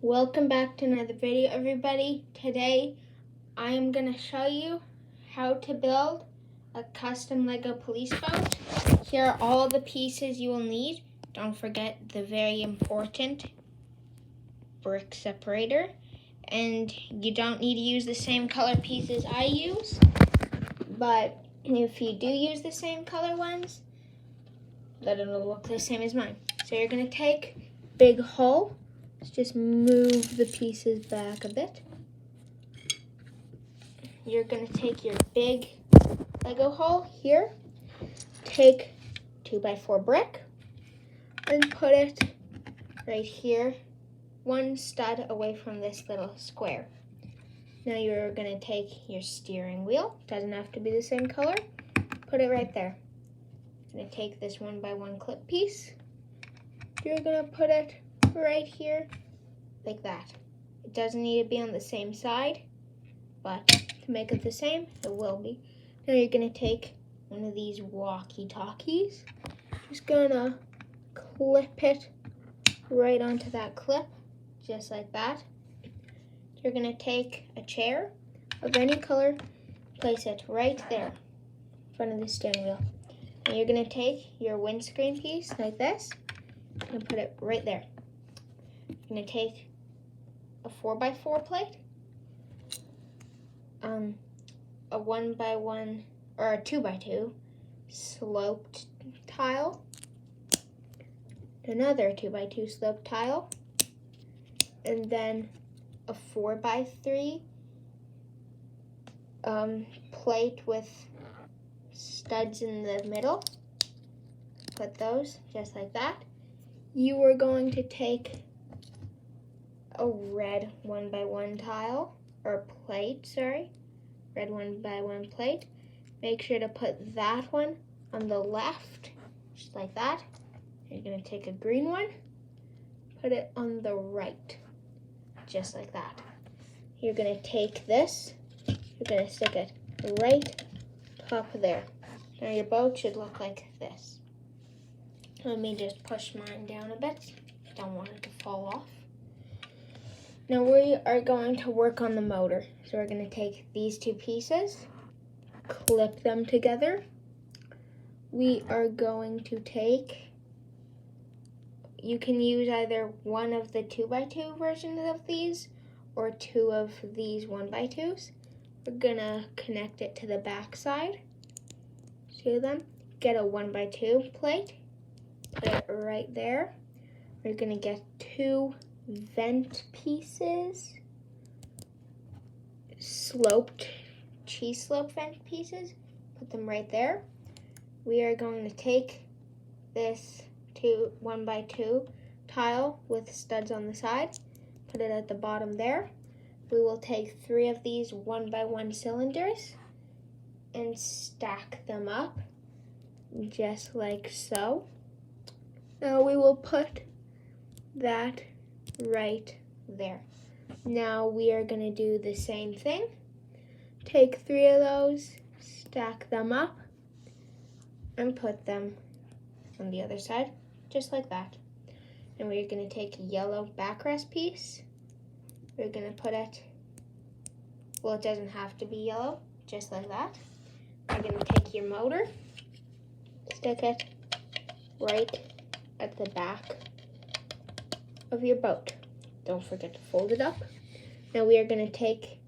Welcome back to another video, everybody. Today I am going to show you how to build a custom Lego police boat. Here are all the pieces you will need. Don't forget the very important brick separator. And you don't need to use the same color pieces I use, but if you do use the same color ones, then it'll look the same as mine. So you're going to take big hole. Let's just move the pieces back a bit. You're going to take your big Lego hole here, take 2x4 brick, and put it right here, one stud away from this little square. Now you're going to take your steering wheel, doesn't have to be the same color, put it right there. You're going to take this 1x1 clip piece, you're going to put it right here like that. It doesn't need to be on the same side, but to make it the same, it will be. Now you're going to take one of these walkie-talkies, just going to clip it right onto that clip, just like that. You're going to take a chair of any color, place it right there in front of the steering wheel. And you're going to take your windscreen piece like this and put it right there. You're going to take a 4x4 plate, a 1x1 or a 2x2 sloped tile, another 2x2 sloped tile, and then a 4x3 plate with studs in the middle. Put those just like that. You are going to take a red 1x1 tile, or plate, sorry, red 1x1 plate. Make sure to put that one on the left, just like that. You're going to take a green one, put it on the right, just like that. You're going to take this, you're going to stick it right top there. Now your boat should look like this. Let me just push mine down a bit. Don't want it to fall off. Now we are going to work on the motor. So we're going to take these two pieces, clip them together. We are going to take, you can use either one of the 2x2 versions of these or two of these 1x2s. We're going to connect it to the back side. See them? Get a 1x2 plate, put it right there. We're going to get two vent pieces, cheese slope vent pieces, put them right there. We are going to take this 1x2 tile with studs on the side, put it at the bottom there. We will take 3 of these 1x1 cylinders and stack them up just like so. Now we will put that right there. Now we are going to do the same thing. Take 3 of those, stack them up, and put them on the other side, just like that. And we're going to take a yellow backrest piece. We're going to put it, well, it doesn't have to be yellow, just like that. We're going to take your motor, stick it right at the back of your boat. Don't forget to fold it up. Now we are going to take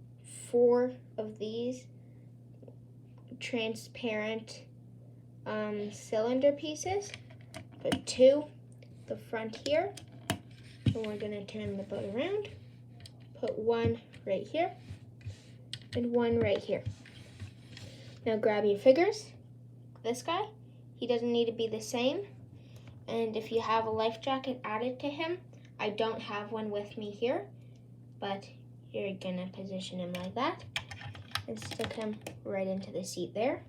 4 of these transparent cylinder pieces, put 2 the front here, and we're going to turn the boat around, put 1 right here and 1 right here. Now grab your figures. This guy, he doesn't need to be the same, and if you have a life jacket, add it to him. I don't have one with me here, but you're gonna position him like that and stick him right into the seat there.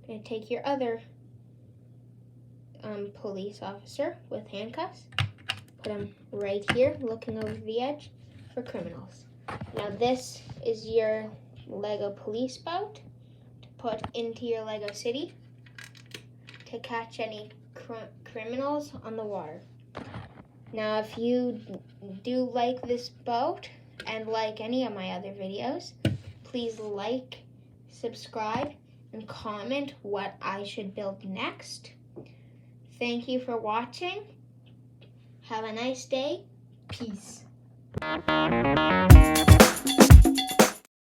You're gonna take your other police officer with handcuffs, put him right here, looking over the edge for criminals. Now this is your Lego police boat to put into your Lego city to catch any criminals on the water. Now, if you do like this boat and like any of my other videos, please like, subscribe, and comment what I should build next. Thank you for watching. Have a nice day. Peace.